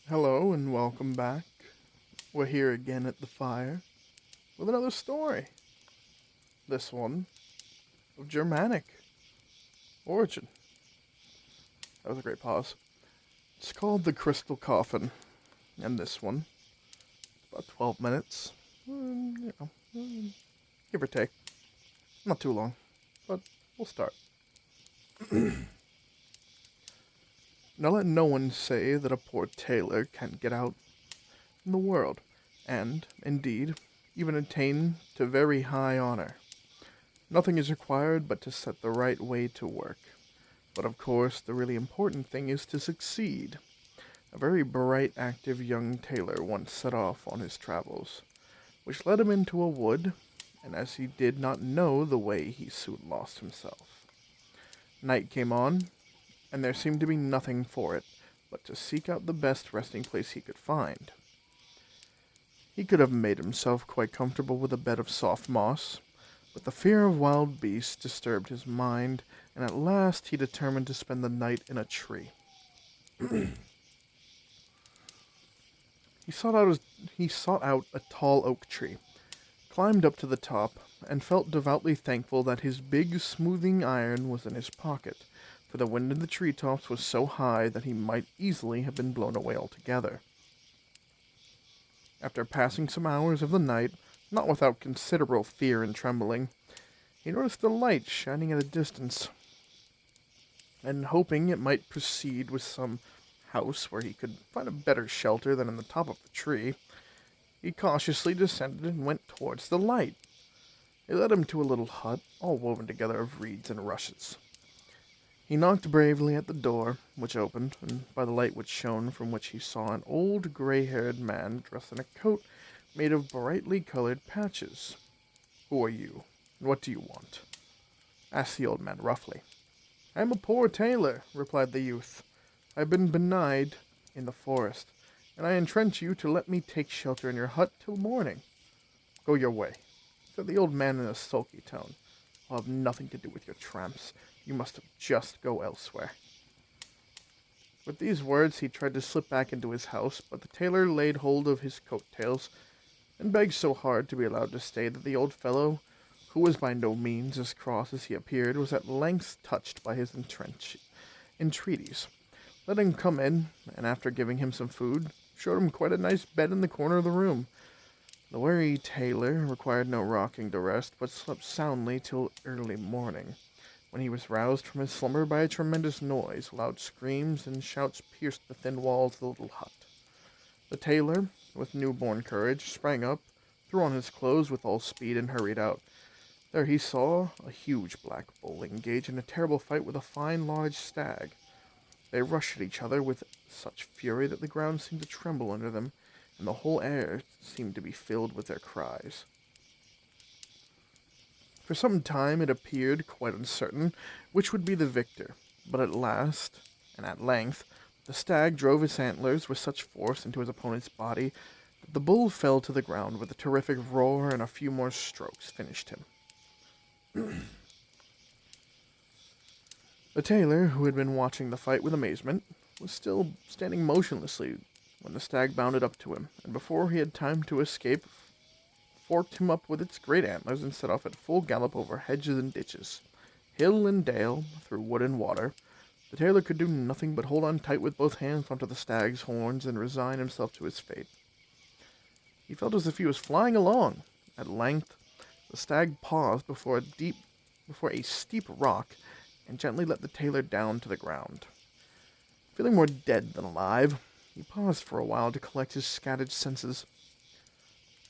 Hello and welcome back. We're here again at the fire with another story. This one of Germanic origin. That was a great pause. It's called The Crystal Coffin, and this one, about 12 minutes. Give or take. Not too long, but we'll start. Now let no one say that a poor tailor can't get out in the world, and, indeed, even attain to very high honor. Nothing is required but to set the right way to work. But of course, the really important thing is to succeed. A very bright, active young tailor once set off on his travels, which led him into a wood, and as he did not know the way, he soon lost himself. Night came on, and there seemed to be nothing for it but to seek out the best resting place he could find. He could have made himself quite comfortable with a bed of soft moss, but the fear of wild beasts disturbed his mind, and at last he determined to spend the night in a tree. He sought out a tall oak tree, climbed up to the top, and felt devoutly thankful that his big smoothing iron was in his pocket, for the wind in the tree tops was so high that he might easily have been blown away altogether. After passing some hours of the night, not without considerable fear and trembling, he noticed a light shining at a distance, and hoping it might proceed with some house where he could find a better shelter than in the top of the tree, he cautiously descended and went towards the light. It led him to a little hut, all woven together of reeds and rushes. He knocked bravely at the door, which opened, and by the light which shone from which he saw an old gray-haired man dressed in a coat made of brightly colored patches. "Who are you, and what do you want?" asked the old man roughly. "I am a poor tailor," replied the youth. "I have been benighted in the forest, and I entreat you to let me take shelter in your hut till morning." "Go your way," said the old man in a sulky tone. "I'll have nothing to do with your tramps. You must just go elsewhere." With these words he tried to slip back into his house, but the tailor laid hold of his coat tails and begged so hard to be allowed to stay that the old fellow, who was by no means as cross as he appeared, was at length touched by his entreaties, let him come in, and after giving him some food, showed him quite a nice bed in the corner of the room. The weary tailor required no rocking to rest, but slept soundly till early morning, when he was roused from his slumber by a tremendous noise. Loud screams and shouts pierced the thin walls of the little hut. The tailor, with new-born courage, sprang up, threw on his clothes with all speed, and hurried out. There he saw a huge black bull engage in a terrible fight with a fine large stag. They rushed at each other with such fury that the ground seemed to tremble under them, and the whole air seemed to be filled with their cries. For some time it appeared quite uncertain which would be the victor, but at length, the stag drove his antlers with such force into his opponent's body that the bull fell to the ground with a terrific roar, and a few more strokes finished him. The tailor, who had been watching the fight with amazement, was still standing motionlessly when the stag bounded up to him, and before he had time to escape, forked him up with its great antlers and set off at full gallop over hedges and ditches, hill and dale, through wood and water. The tailor could do nothing but hold on tight with both hands onto the stag's horns and resign himself to his fate. He felt as if he was flying along. At length, the stag paused before a steep rock, and gently let the tailor down to the ground. Feeling more dead than alive, he paused for a while to collect his scattered senses.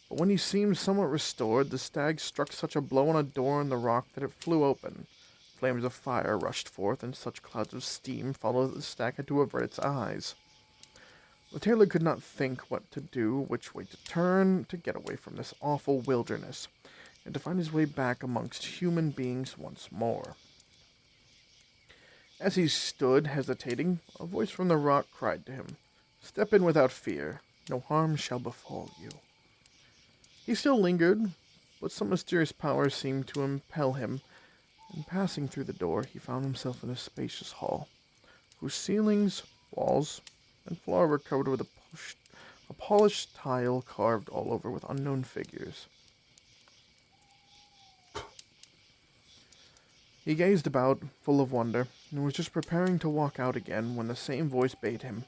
But when he seemed somewhat restored, the stag struck such a blow on a door in the rock that it flew open. Flames of fire rushed forth, and such clouds of steam followed that the stag had to avert its eyes. The tailor could not think what to do, which way to turn, to get away from this awful wilderness, and to find his way back amongst human beings once more. As he stood hesitating, a voice from the rock cried to him, "Step in without fear. No harm shall befall you." He still lingered, but some mysterious power seemed to impel him, and passing through the door, he found himself in a spacious hall, whose ceilings, walls, and floor were covered with a a polished tile carved all over with unknown figures. He gazed about, full of wonder, and was just preparing to walk out again when the same voice bade him,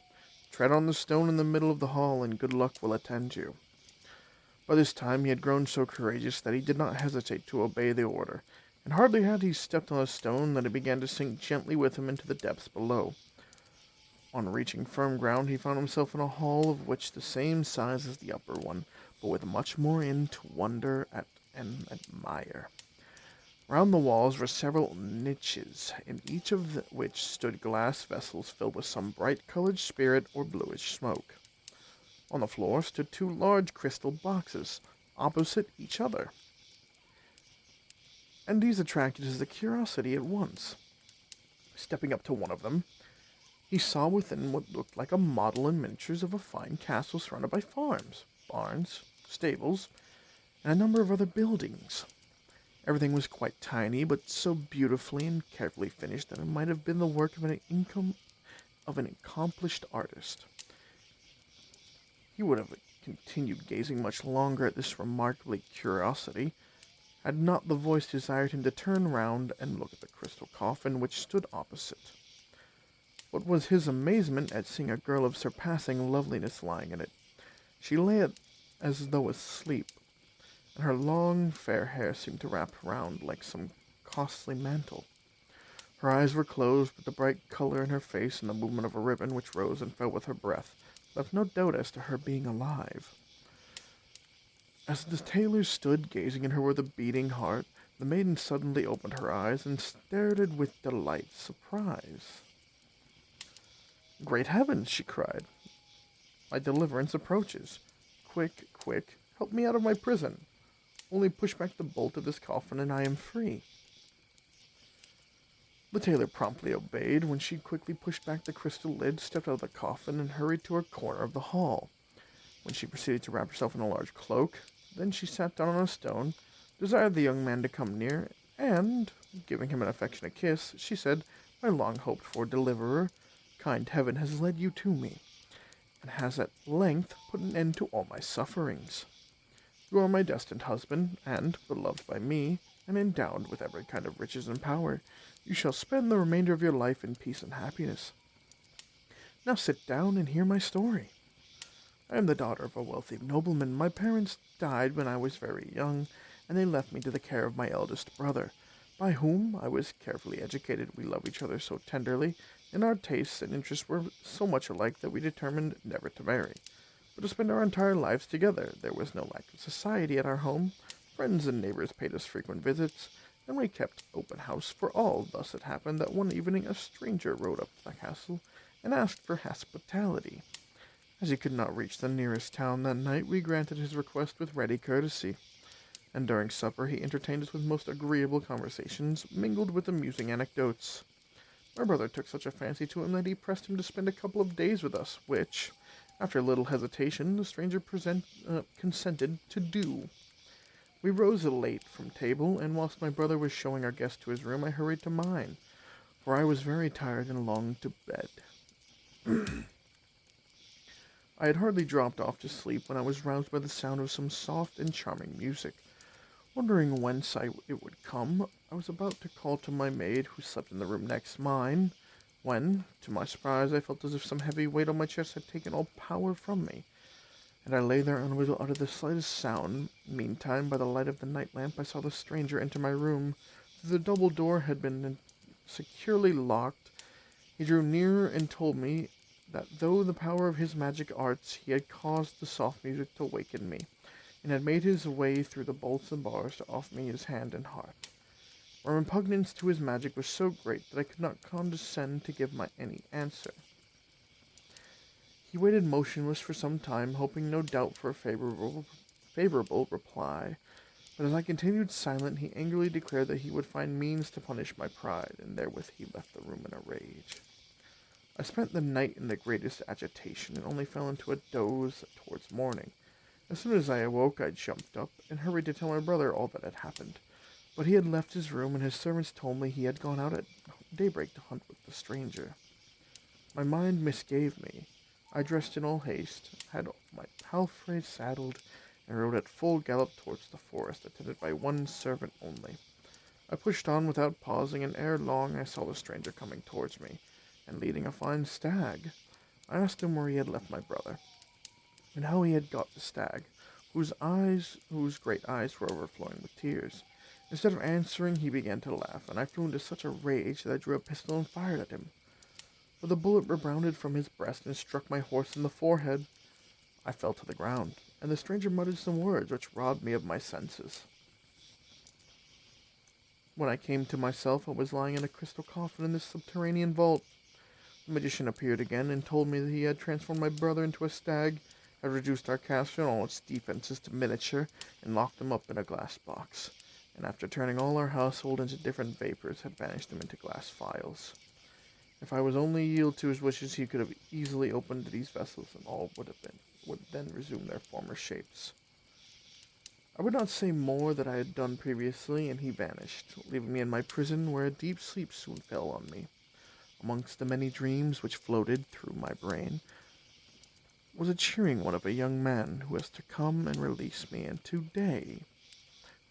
"Tread on the stone in the middle of the hall, and good luck will attend you." By this time he had grown so courageous that he did not hesitate to obey the order, and hardly had he stepped on a stone that it began to sink gently with him into the depths below. On reaching firm ground, he found himself in a hall of which the same size as the upper one, but with much more in to wonder at and admire. Round the walls were several niches, in each of which stood glass vessels filled with some bright-colored spirit or bluish smoke. On the floor stood two large crystal boxes, opposite each other, and these attracted his curiosity at once. Stepping up to one of them, he saw within what looked like a model in miniatures of a fine castle surrounded by farms, barns, stables, and a number of other buildings. Everything was quite tiny, but so beautifully and carefully finished that it might have been the work of an accomplished artist. He would have continued gazing much longer at this remarkable curiosity, had not the voice desired him to turn round and look at the crystal coffin which stood opposite. What was his amazement at seeing a girl of surpassing loveliness lying in it. She lay as though asleep, and her long fair hair seemed to wrap round like some costly mantle. Her eyes were closed, but the bright color in her face and the movement of a ribbon which rose and fell with her breath left no doubt as to her being alive. As the tailor stood gazing at her with a beating heart, the maiden suddenly opened her eyes and stared with delight, surprise. "Great heavens!" she cried. "My deliverance approaches. Quick, quick, help me out of my prison. Only push back the bolt of this coffin and I am free." The tailor promptly obeyed when she quickly pushed back the crystal lid, stepped out of the coffin, and hurried to a corner of the hall. When she proceeded to wrap herself in a large cloak, then she sat down on a stone, desired the young man to come near, and, giving him an affectionate kiss, she said, "My long-hoped-for deliverer, kind heaven has led you to me, and has at length put an end to all my sufferings. You are my destined husband, and, beloved by me, and endowed with every kind of riches and power. You shall spend the remainder of your life in peace and happiness. Now sit down and hear my story. I am the daughter of a wealthy nobleman. My parents died when I was very young, and they left me to the care of my eldest brother, by whom I was carefully educated. We love each other so tenderly, and our tastes and interests were so much alike that we determined never to marry, but to spend our entire lives together. There was no lack of society at our home. Friends and neighbors paid us frequent visits, and we kept open house for all. Thus it happened that one evening a stranger rode up to the castle and asked for hospitality. As he could not reach the nearest town that night, we granted his request with ready courtesy, and during supper he entertained us with most agreeable conversations, mingled with amusing anecdotes. My brother took such a fancy to him that he pressed him to spend a couple of days with us, which, after a little hesitation, the stranger consented to do. We rose late from table, and whilst my brother was showing our guest to his room, I hurried to mine, for I was very tired and longed to bed. I had hardly dropped off to sleep when I was roused by the sound of some soft and charming music. Wondering whence it would come, I was about to call to my maid, who slept in the room next mine, when, to my surprise, I felt as if some heavy weight on my chest had taken all power from me, and I lay there unable to utter the slightest sound. Meantime, by the light of the night lamp, I saw the stranger enter my room. The double door had been securely locked. He drew nearer and told me that though the power of his magic arts, he had caused the soft music to waken me, and had made his way through the bolts and bars to offer me his hand and heart. My repugnance to his magic was so great that I could not condescend to give any answer. He waited motionless for some time, hoping no doubt for a favorable reply, but as I continued silent, he angrily declared that he would find means to punish my pride, and therewith he left the room in a rage. I spent the night in the greatest agitation, and only fell into a doze towards morning. As soon as I awoke, I jumped up, and hurried to tell my brother all that had happened. But he had left his room, and his servants told me he had gone out at daybreak to hunt with the stranger. My mind misgave me, I dressed in all haste, had my palfrey saddled, and rode at full gallop towards the forest, attended by one servant only. I pushed on without pausing, and ere long I saw the stranger coming towards me, and leading a fine stag. I asked him where he had left my brother, and how he had got the stag, whose great eyes were overflowing with tears. Instead of answering, he began to laugh, and I flew into such a rage that I drew a pistol and fired at him. But the bullet rebounded from his breast and struck my horse in the forehead. I fell to the ground, and the stranger muttered some words which robbed me of my senses. When I came to myself, I was lying in a crystal coffin in this subterranean vault. The magician appeared again and told me that he had transformed my brother into a stag, had reduced our castle and all its defenses to miniature, and locked them up in a glass box, and after turning all our household into different vapors, had banished them into glass phials. If I was only yield to his wishes, he could have easily opened these vessels, and all would then resume their former shapes. I would not say more that I had done previously, and he vanished, leaving me in my prison, where a deep sleep soon fell on me. Amongst the many dreams which floated through my brain was a cheering one of a young man who was to come and release me, and today,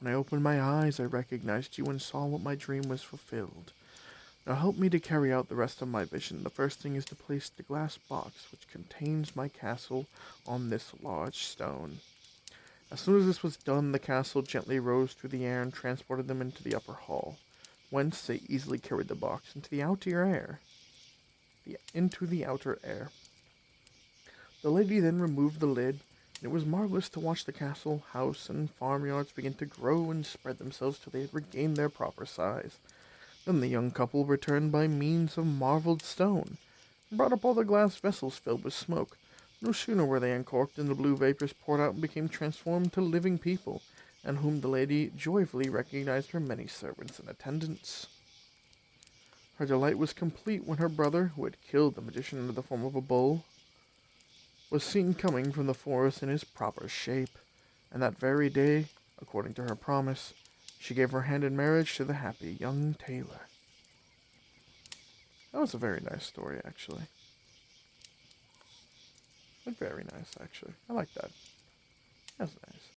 when I opened my eyes, I recognized you and saw what my dream was fulfilled. Now help me to carry out the rest of my vision. The first thing is to place the glass box which contains my castle on this large stone. As soon as this was done, the castle gently rose through the air and transported them into the upper hall, whence they easily carried the box into the outer air. The lady then removed the lid, and it was marvelous to watch the castle, house, and farmyards begin to grow and spread themselves till they had regained their proper size. Then the young couple returned by means of marveled stone, and brought up all the glass vessels filled with smoke. No sooner were they uncorked than the blue vapors poured out and became transformed to living people, and whom the lady joyfully recognized her many servants and attendants. Her delight was complete when her brother, who had killed the magician under the form of a bull, was seen coming from the forest in his proper shape, and that very day, according to her promise, she gave her hand in marriage to the happy young tailor. That was a very nice story, actually. Like, very nice, actually. I like that. That's nice.